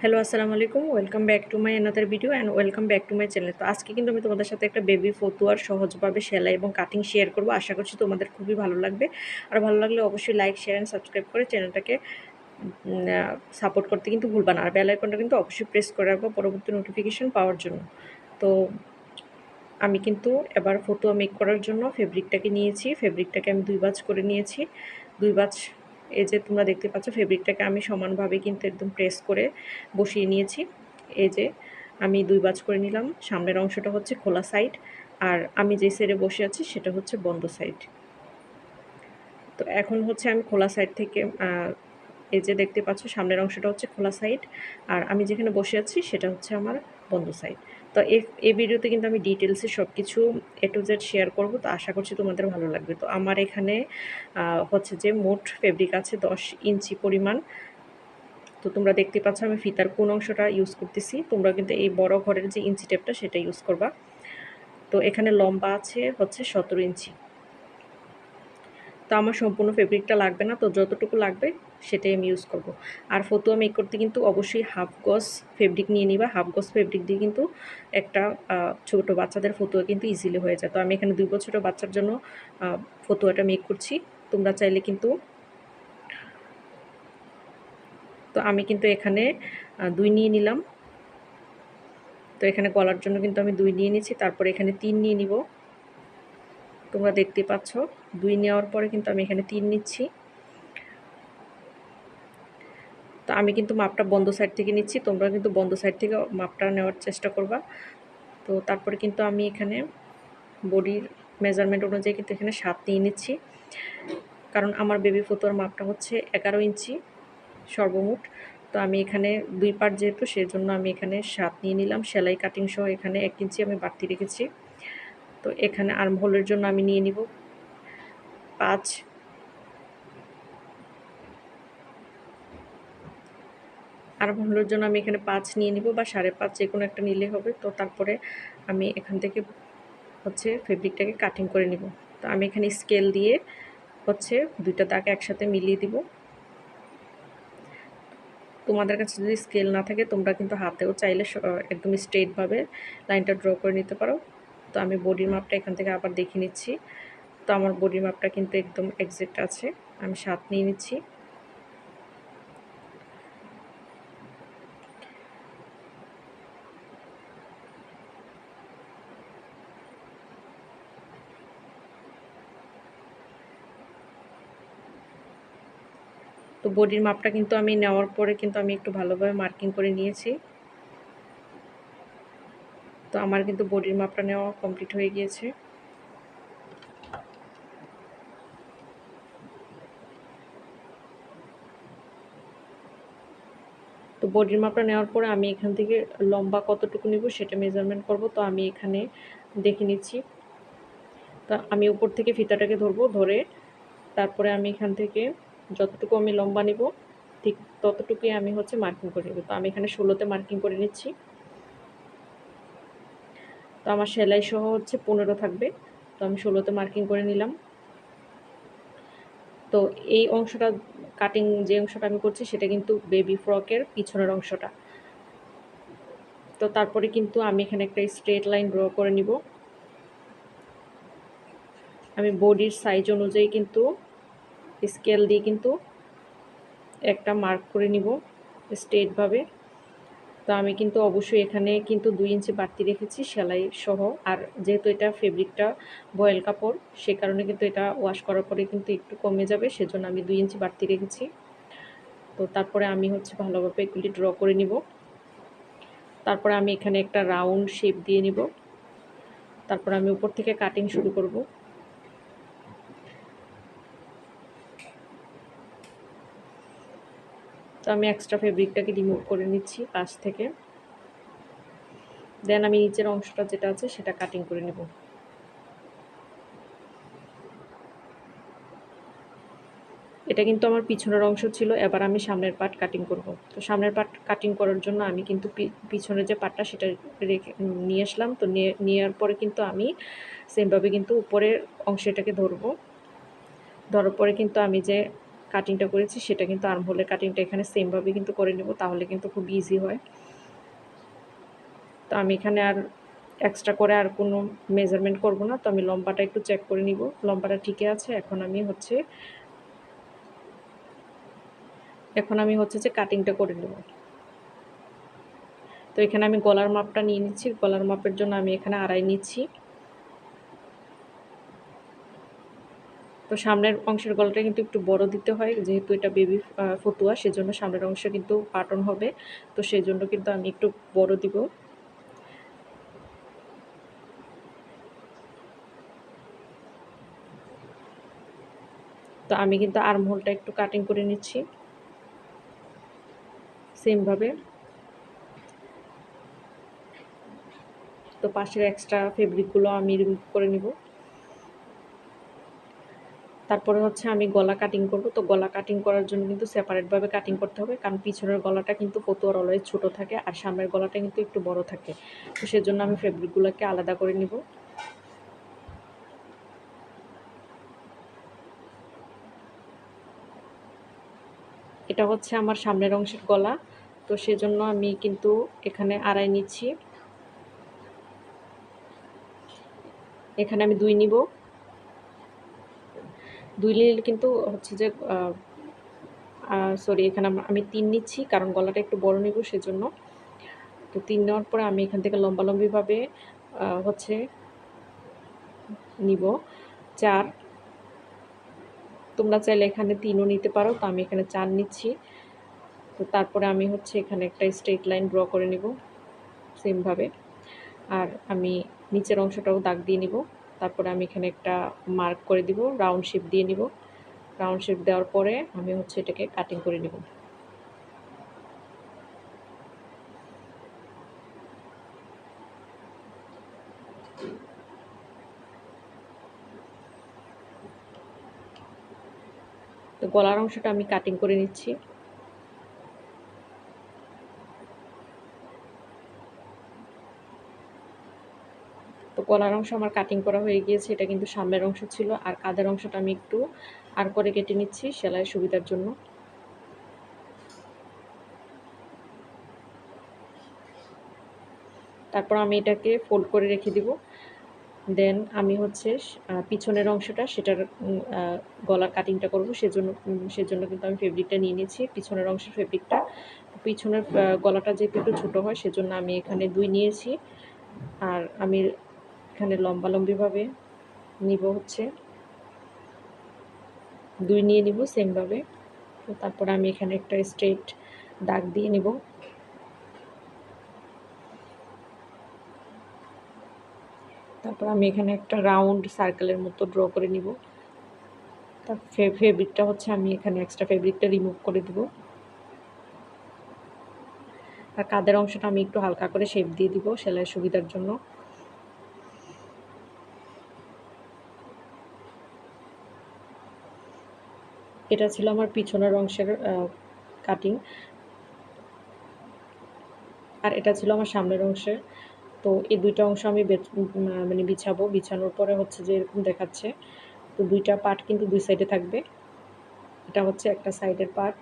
Hello, আসসালামু আলাইকুম। Welcome back to my another video and welcome back to my channel. তো আজকে কিন্তু আমি তোমাদের সাথে একটা বেবি ফতুয়ার সহজভাবে সেলাই এবং কাটিং শেয়ার করব। আশা করছি তোমাদের খুবই ভালো লাগবে। আর ভালো লাগলে অবশ্যই লাইক, শেয়ার অ্যান্ড সাবস্ক্রাইব করে চ্যানেলটাকে সাপোর্ট করতে কিন্তু ভুলবা না। আর বেল আইকনটা কিন্তু অবশ্যই প্রেস করে রাখবো পরবর্তী নোটিফিকেশন পাওয়ার জন্য। তো আমি কিন্তু এবার ফতুয়া মেক করার জন্য ফেব্রিকটাকে নিয়েছি। ফেব্রিকটাকে আমি ২ ভাঁজ করে নিয়েছি। ২ ভাঁজ এই যে তোমরা দেখতে পাচ্ছ ফেব্রিকটাকে আমি সমানভাবে কিন্তু একদম প্রেস করে বসিয়ে নিয়েছি। এই যে আমি ২ ভাঁজ করে নিলাম। সামনের অংশটা হচ্ছে খোলা সাইড আর আমি যে সাইডে বসে আছি সেটা হচ্ছে বন্ধ সাইড। তো এখন হচ্ছে আমি খোলা সাইড থেকে এই যে দেখতে পাচ্ছ সামনের অংশটা হচ্ছে খোলা সাইড আর আমি যেখানে বসে আছি সেটা হচ্ছে আমার বন্ধ সাইড। তো এই ভিডিওতে কিন্তু আমি ডিটেলসে সব কিছু A to Z শেয়ার করব। তো আশা করছি তোমাদের ভালো লাগবে। তো আমার এখানে হচ্ছে যে মোট ফেব্রিক আছে 10 ইঞ্চি পরিমাণ। তো তোমরা দেখতে পাচ্ছ আমি ফিতার কোন অংশটা ইউজ করতেছি। তোমরা কিন্তু এই বড় ঘরের যে ইঞ্চি টেপটা সেটা ইউজ করবা। তো এখানে লম্বা আছে হচ্ছে 17 ইঞ্চি। তো আমার সম্পূর্ণ ফেব্রিকটা লাগবে না, তো যতটুকু লাগবে সেটাই আমি ইউজ করব। আর ফতুয়া মেক করতে কিন্তু অবশ্যই হাফ গজ ফেব্রিক নিয়ে নিবা। হাফ গজ ফেব্রিক দিয়ে কিন্তু একটা ছোট বাচ্চাদের ফতুয়া কিন্তু ইজিলি হয়ে যায়। তো আমি এখানে 2 বছরের বাচ্চার জন্য ফতুয়াটা মেক করছি। তোমরা চাইলে কিন্তু তো আমি কিন্তু এখানে 2 নিয়ে নিলাম। তো এখানে গলার জন্য কিন্তু আমি 2 নিয়ে নিচ্ছি। তারপরে এখানে 3 নিয়ে নিব। তোমরা দেখতে পাচ্ছ 2 নেওয়ার পরে কিন্তু আমি এখানে 3 নিচ্ছি। তো আমি কিন্তু মাপটা বন্ধ সাইড থেকে নিচ্ছি। তোমরা কিন্তু বন্ধ সাইড থেকে মাপটা নেওয়ার চেষ্টা করবা। তো তারপরে কিন্তু আমি এখানে বডির মেজারমেন্ট অনুযায়ী কিন্তু এখানে 7 নিয়ে নিচ্ছি। কারণ আমার বেবি ফতুয়ার মাপটা হচ্ছে 11 ইঞ্চি সর্বমোট। তো আমি এখানে 2 পার্ট যেহেতু সেজন্য আমি এখানে 7 নিয়ে নিলাম। সেলাই কাটিং সহ এখানে 1 ইঞ্চি আমি বাড়তি রেখেছি। তো এখানে আর্ম হোলের জন্য আমি নিয়ে নিব 5। আর্ম হোলের জন্য আমি এখানে 5 নিয়ে নিব বা 5.5 যেকোনো একটা নিলেই হবে। তো তারপরে আমি এখান থেকে হচ্ছে ফেব্রিকটাকে কাটিং করে নিব। তো আমি এখানে স্কেল দিয়ে হচ্ছে 2টা দাগ একসাথে মিলিয়ে দিব। তোমাদের কাছে যদি স্কেল না থাকে তোমরা কিন্তু হাতেও চাইলে একদম স্ট্রেটভাবে লাইনটা ড্র করে নিতে পারো। তো আমি বডির মাপটা এখান থেকে আবার দেখে নিচ্ছি। তো আমার বডির মাপটা কিন্তু একদম এক্সাক্ট আছে। আমি 7 নিয়ে নিচ্ছি। তো বডির মাপটা কিন্তু আমি নেওয়ার পরে কিন্তু আমি একটু ভালোভাবে মার্কিং করে নিয়েছি। তো আমার কিন্তু বডির মাপটা নেওয়া কমপ্লিট হয়ে গিয়েছে। তো বডির মাপটা নেওয়ার পরে আমি এখান থেকে লম্বা কতটুকু নিব সেটা মেজারমেন্ট করব। তো আমি এখানে দেখে নিচ্ছি। তো আমি উপর থেকে ফিতাটাকে ধরবো, ধরে তারপরে আমি এখান থেকে যতটুকু আমি লম্বা নিব ঠিক ততটুকুই আমি হচ্ছে মার্কিং করে নেব। তো আমি এখানে 16তে মার্কিং করে নিচ্ছি। তো আমার সেলাই সহ হচ্ছে 15 থাকবে। তো আমি 16তে মার্কিং করে নিলাম। তো এই অংশটা কাটিং যে অংশটা আমি করছি সেটা কিন্তু বেবি ফ্রকের পিছনের অংশটা। তো তারপরে কিন্তু আমি এখানে একটা স্ট্রেট লাইন ড্র করে নিব। আমি বডির সাইজ অনুযায়ী কিন্তু স্কেল দিয়ে কিন্তু একটা মার্ক করে নিব স্ট্রেটভাবে। তো আমি কিন্তু অবশ্যই এখানে কিন্তু 2 ইঞ্চি বাড়তি রেখেছি সেলাই সহ। আর যেহেতু এটা ফেব্রিকটা বয়েল কাপড় সে কারণে কিন্তু এটা ওয়াশ করার পরে কিন্তু একটু কমে যাবে, সেজন্য আমি 2 ইঞ্চি বাড়তি রেখেছি। তো তারপরে আমি হচ্ছে ভালোভাবে এগুলি ড্র করে নিব। তারপরে আমি এখানে একটা রাউন্ড শেপ দিয়ে নিব। তারপর আমি উপর থেকে কাটিং শুরু করব। তো আমি এক্সট্রা ফেব্রিকটাকে রিমুভ করে নিচ্ছি পাশ থেকে। দেন আমি নিচের অংশটা যেটা আছে সেটা কাটিং করে নেব। এটা কিন্তু আমার পিছনের অংশ ছিল, এবার আমি সামনের পার্ট কাটিং করব। তো সামনের পার্ট কাটিং করার জন্য আমি কিন্তু পিছনের যে পার্টটা সেটা রেখে নিয়ে আসলাম। তো নেওয়ার পরে কিন্তু আমি সেমভাবে কিন্তু উপরের অংশটাকে ধরবো। ধরার পরে কিন্তু আমি যে কাটিংটা করেছি সেটা কিন্তু আর্মহোলের কাটিংটা এখানে সেমভাবে কিন্তু করে নেব, তাহলে কিন্তু খুব ইজি হয়। তো আমি এখানে আর এক্সট্রা করে আর কোনো মেজারমেন্ট করব না। তো আমি লম্বাটা একটু চেক করে নিব, লম্বাটা ঠিকই আছে। এখন আমি হচ্ছে যে কাটিংটা করে নেব। তো এখানে আমি গলার মাপটা নিয়ে নিচ্ছি। গলার মাপের জন্য আমি এখানে 2.5 নিচ্ছি। তো সামনের অংশের গলাটা কিন্তু একটু বড় দিতে হয়, যেহেতু এটা বেবি ফতুয়া, সেজন্য সামনের অংশে কিন্তু বাটন হবে। তো সেজন্য কিন্তু আমি একটু বড় দিব। তো আমি কিন্তু আর্মহোলটা একটু কাটিং করে নিচ্ছি সেমভাবে। তো পাশের এক্সট্রা ফেব্রিকগুলো আমি রিমুভ করে নিব। তারপরে হচ্ছে আমি গলা কাটিং করব। তো গলা কাটিং করার জন্য কিন্তু সেপারেটভাবে কাটিং করতে হবে, কারণ পিছনের গলাটা কিন্তু ফতুয়ার অলওয়েজ ছোট থাকে আর সামনের গলাটা কিন্তু একটু বড় থাকে। তো সেজন্য আমি ফেব্রিকগুলোকে আলাদা করে নিব। এটা হচ্ছে আমার সামনের অংশের গলা। তো সেজন্য আমি কিন্তু এখানে 2.5 নিচ্ছি। এখানে আমি 2 নিব। 2 নিলে কিন্তু হচ্ছে যে সরি, এখানে আমি 3 নিচ্ছি, কারণ গলাটা একটু বড় নিব সেজন্য। তো 3 নেওয়ার পরে আমি এখান থেকে লম্বালম্বিভাবে হচ্ছে নিব 4। তোমরা চাইলে এখানে 3 ও নিতে পারো। তো আমি এখানে 4 নিচ্ছি। তো তারপরে আমি হচ্ছে এখানে একটা স্ট্রেট লাইন ড্র করে নিব সেমভাবে। আর আমি নিচের অংশটাও দাগ দিয়ে নিব। তারপরে আমি এখানে একটা মার্ক করে দিব, রাউন্ড শেপ দিয়ে নিব। রাউন্ড শেপ দেওয়ার পরে আমি হচ্ছে এটাকে কাটিং করে নিব। তো গলার অংশটা আমি কাটিং করে নিচ্ছি। তো গলার অংশ আমার কাটিং করা হয়ে গিয়েছে। এটা কিন্তু সামনের অংশ ছিল, আর কাঁধের অংশটা আমি একটু আর করে কেটে নিচ্ছি সেলাইয়ের সুবিধার জন্য। তারপর আমি এটাকে ফোল্ড করে রেখে দিব। দেন আমি হচ্ছে পিছনের অংশটা সেটার গলার কাটিংটা করব। সেজন্য কিন্তু আমি ফেব্রিকটা নিয়ে নিয়েছি, পিছনের অংশের ফেব্রিকটা। পিছনের গলাটা যেহেতু একটু ছোটো হয় সেজন্য আমি এখানে 2 নিয়েছি। আর আমি এখানে লম্বালম্বিভাবে নিব হচ্ছে 2 নিয়ে নিব সেমভাবে। তো তারপরে আমি এখানে একটা স্ট্রেট দাগ দিয়ে নিব। তারপর আমি এখানে একটা রাউন্ড সার্কেলের মতো ড্র করে নিব। তার ফেব্রিকটা হচ্ছে আমি এখানে এক্সট্রা ফেব্রিকটা রিমুভ করে দিব। আর কাঁধের অংশটা আমি একটু হালকা করে শেপ দিয়ে দিব সেলাইয়ের সুবিধার জন্য। এটা ছিল আমার পিছনের অংশের কাটিং, আর এটা ছিল আমার সামনের অংশের। তো এই 2টা অংশ আমি মানে বিছাবো। বিছানোর পরে হচ্ছে যে এরকম দেখাচ্ছে। তো 2টা পার্ট কিন্তু 2 সাইডে থাকবে। এটা হচ্ছে একটা সাইডের পার্ট।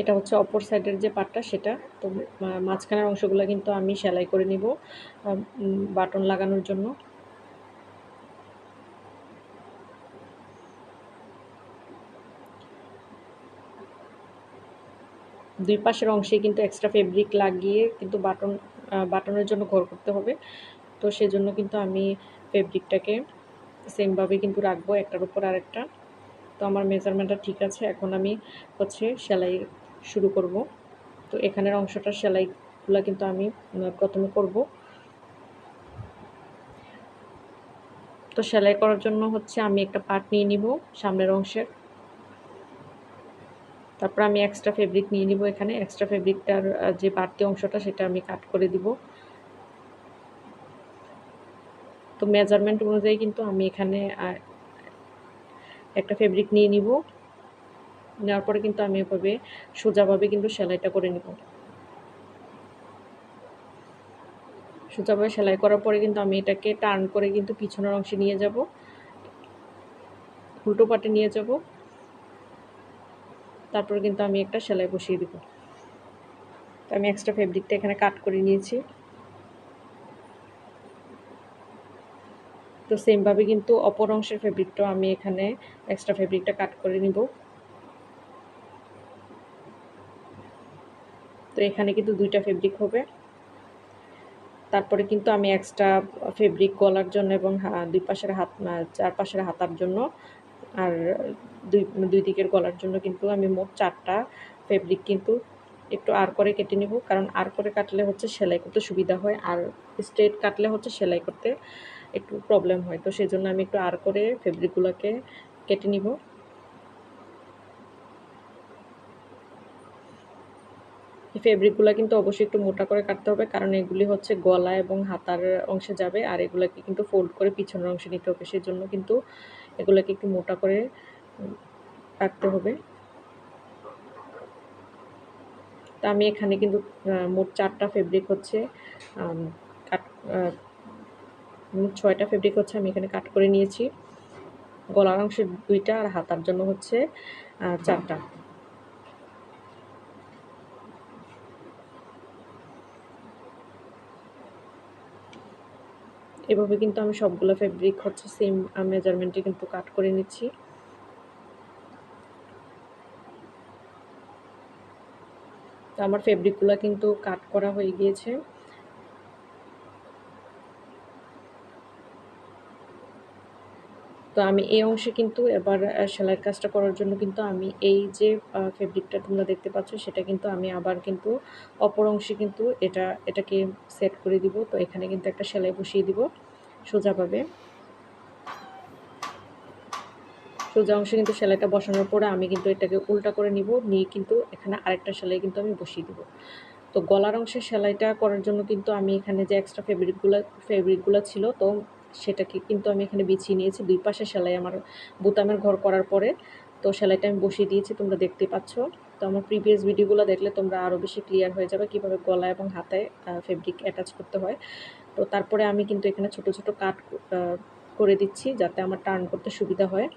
এটা হচ্ছে অপর সাইডের যে পার্টটা সেটা। তো মাঝখানের অংশগুলো কিন্তু আমি সেলাই করে নিব বাটন লাগানোর জন্য। 2 পাশের অংশে কিন্তু এক্সট্রা ফেব্রিক লাগিয়ে কিন্তু বাটনের জন্য ঘর করতে হবে। তো সেজন্য কিন্তু আমি ফেব্রিকটাকে সেমভাবে কিন্তু রাখবো একটার উপর আরেকটা। তো আমার মেজারমেন্টটা ঠিক আছে। এখন আমি হচ্ছে সেলাই শুরু করব। তো এখানের অংশটা সেলাইগুলো কিন্তু আমি প্রথমে করব। তো সেলাই করার জন্য হচ্ছে আমি একটা পার্ট নিয়ে নিব সামনের অংশের। তারপর আমি এক্সট্রা ফেব্রিক নিয়ে নিব। এখানে এক্সট্রা ফেব্রিকটার যে বাড়তি অংশটা সেটা আমি কাট করে দিব। তো মেজারমেন্ট অনুযায়ী কিন্তু আমি এখানে একটা ফেব্রিক নিয়ে নিব। নেওয়ার পরে কিন্তু আমি এভাবে সোজাভাবে কিন্তু সেলাইটা করে নিব। সোজাভাবে সেলাই করার পরে কিন্তু আমি এটাকে টার্ন করে কিন্তু পিছনের অংশে নিয়ে যাব, উল্টো পাটে নিয়ে যাব। তারপরে কিন্তু আমি একটা সেলাই বসিয়ে দিব। তো আমি এক্সট্রা ফেব্রিকটা এখানে কাট করে নিয়েছি। তো সেমভাবে কিন্তু অপর অংশের ফেব্রিকটাও আমি এখানে এক্সট্রা ফেব্রিকটা কাট করে নিব। তো এখানে কিন্তু দুইটা ফেব্রিক হবে। তারপরে কিন্তু আমি এক্সট্রা ফেব্রিক গলার জন্য এবং দুই পাশের চারপাশের হাতার জন্য আর দুই দিকের গলার জন্য কিন্তু আমি মোট 4টা ফেব্রিক কিন্তু একটু আর করে কেটে নিব, কারণ আর করে কাটলে হচ্ছে সেলাই করতে সুবিধা হয়, আর স্ট্রেট কাটলে হচ্ছে সেলাই করতে একটু প্রবলেম হয়। তো সেই জন্য আমি একটু আর করে ফেব্রিকগুলোকে কেটে নিব। এই ফেব্রিকগুলো কিন্তু অবশ্যই একটু মোটা করে কাটতে হবে, কারণ এগুলি হচ্ছে গলা এবং হাতার অংশে যাবে, আর এগুলোকে কিন্তু ফোল্ড করে পিছনের অংশে নিতে হবে। সেই জন্য কিন্তু এগুলোকে একটু মোটা করে কাটতে হবে। তা আমি এখানে কিন্তু মোট 4টা ফেব্রিক হচ্ছে মোট 6টা ফেব্রিক হচ্ছে আমি এখানে কাট করে নিয়েছি। গলার অংশে 2টা আর হাতার জন্য হচ্ছে 4টা। এভাবে কিন্তু আমি সবগুলো ফেব্রিক হচ্ছে সেম মেজারমেন্টে কিন্তু কাট করে নিচ্ছি। তো আমার ফেব্রিকগুলো কিন্তু কাট করা হয়ে গিয়েছে। তো আমি এই অংশে কিন্তু এবার সেলাইয়ের কাজটা করার জন্য কিন্তু আমি এই যে ফেব্রিকটা তোমরা দেখতে পাচ্ছ সেটা কিন্তু আমি আবার কিন্তু অপর অংশে কিন্তু এটাকে সেট করে দিব। তো এখানে কিন্তু একটা সেলাই বসিয়ে দিব সোজাভাবে। সোজা অংশে কিন্তু সেলাইটা বসানোর পরে আমি কিন্তু এটাকে উল্টা করে নিব, নিয়ে কিন্তু এখানে আরেকটা সেলাই কিন্তু আমি বসিয়ে দিব। তো গলার অংশে সেলাইটা করার জন্য কিন্তু আমি এখানে যে এক্সট্রা ফেব্রিকগুলো ছিল, তো সেটাকে কিন্তু আমি এখানে বিছিয়ে নিয়েছি। দুই পাশে সেলাই আমার বোতামের ঘর করার পরে তো সেলাইটা আমি বসিয়ে দিয়েছি, তোমরা দেখতে পাচ্ছ। তো আমার প্রিভিয়াস ভিডিওগুলো দেখলে তোমরা আরও বেশি ক্লিয়ার হয়ে যাবে কীভাবে গলা এবং হাতায় ফেব্রিক অ্যাটাচ করতে হয়। তো তারপরে আমি কিন্তু এখানে ছোট ছোট কাট করে দিচ্ছি যাতে আমার টার্ন করতে সুবিধা হয়।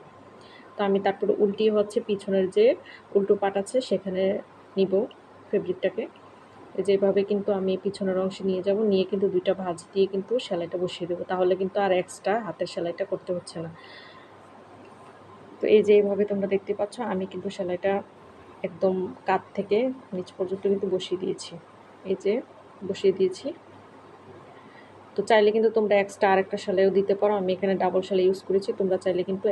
তো আমি তারপরে উল্টিয়ে হচ্ছে পিছনের যে উল্টো পাট আছে সেখানে নিব ফেব্রিকটাকে। যেভাবে কিন্তু আমি পিছনের অংশে নিয়ে যাব, নিয়ে কিন্তু 2টা ভাঁজ দিয়ে কিন্তু সেলাইটা বসিয়ে দেবো, তাহলে কিন্তু আর এক্সট্রা হাতের সেলাইটা করতে হচ্ছে না। তো এই যে এইভাবে তোমরা দেখতে পাচ্ছ আমি কিন্তু সেলাইটা একদম কাঁধ থেকে নিচ পর্যন্ত কিন্তু বসিয়ে দিয়েছি। এই যে বসিয়ে দিয়েছি। তো চাইলে কিন্তু তোমরা এক্সট্রা আরেকটা সেলাইও দিতে পারো। আমি এখানে ডাবল সেলাই ইউজ করেছি, তোমরা চাইলে কিন্তু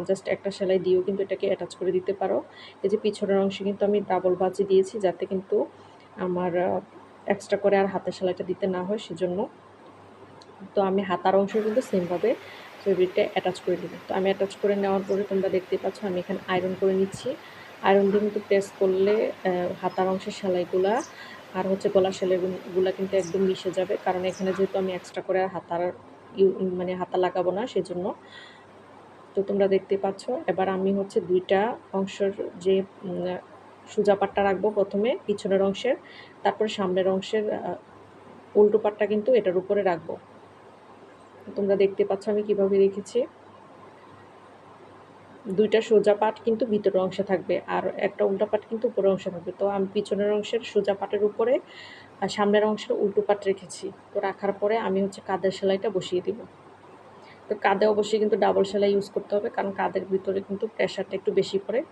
জাস্ট একটা সেলাই দিয়েও কিন্তু এটাকে অ্যাটাচ করে দিতে পারো। এই যে পিছনের অংশে কিন্তু আমি ডাবল ভাঁজ দিয়েছি যাতে কিন্তু আমার এক্সট্রা করে আর হাতের সেলাইটা দিতে না হয় সেজন্য। তো আমি হাতার অংশ কিন্তু সেমভাবে ফেব্রিকটা অ্যাটাচ করে দেবো। তো আমি অ্যাটাচ করে নেওয়ার পরে তোমরা দেখতে পাচ্ছ আমি এখানে আয়রন করে নিচ্ছি। আয়রন দিয়ে কিন্তু প্রেস করলে হাতার অংশের সেলাইগুলা আর হচ্ছে গলার সেলাইগুলা কিন্তু একদম মিশে যাবে, কারণ এখানে যেহেতু আমি এক্সট্রা করে মানে হাতা লাগাবো না সেজন্য। তো তোমরা দেখতে পাচ্ছ এবার আমি হচ্ছে 2টা অংশের যে সোজা পাটটা রাখবো প্রথমে পিছনের অংশের, তারপরে সামনের অংশের উল্টো পাটটা কিন্তু এটার উপরে রাখবো। তোমরা দেখতে পাচ্ছ আমি কিভাবে রেখেছি। 2টা সোজা পাট কিন্তু ভিতরের অংশে থাকবে আর একটা উল্টা পাট কিন্তু উপরের অংশে থাকবে। তো আমি পিছনের অংশের সোজা পাটের উপরে আর সামনের অংশের উল্টো পাট রেখেছি। তো রাখার পরে আমি হচ্ছে কাঁধের সেলাইটা বসিয়ে দিব। তো কাঁধে অবশ্যই কিন্তু ডাবল সেলাই ইউজ করতে হবে, কারণ কাঁধের ভিতরে কিন্তু প্রেশারটা একটু বেশি পড়ে।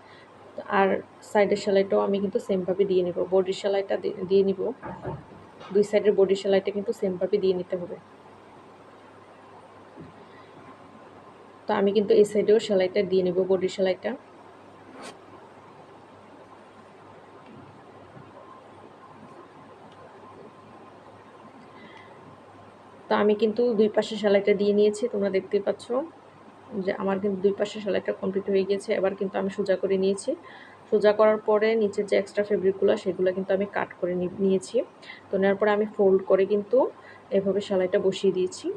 আর সাইডের সেলাইটাও আমি কিন্তু সেমভাবে দিয়ে নিব, বডির সেলাইটা দিয়ে নিব। 2 সাইডের বডির সেলাইটা কিন্তু সেমভাবে দিয়ে নিতে হবে। তো আমি কিন্তু এই সাইডেও সেলাইটা দিয়ে নিব, বডির সেলাইটা। তো আমি কিন্তু 2 পাশে সেলাইটা দিয়ে নিয়েছি, তোমরা দেখতে পাচ্ছ যে আমার কিন্তু 2 পাশে সেলাইটা কমপ্লিট হয়ে গিয়েছে। এবার কিন্তু আমি সোজা করে নিয়েছি। সোজা করার পরে নিচের যে এক্সট্রা ফেব্রিকগুলো সেগুলো কিন্তু আমি কাট করে নিয়েছি। তো নেওয়ার পরে আমি ফোল্ড করে কিন্তু এভাবে সেলাইটা বসিয়ে দিয়েছি।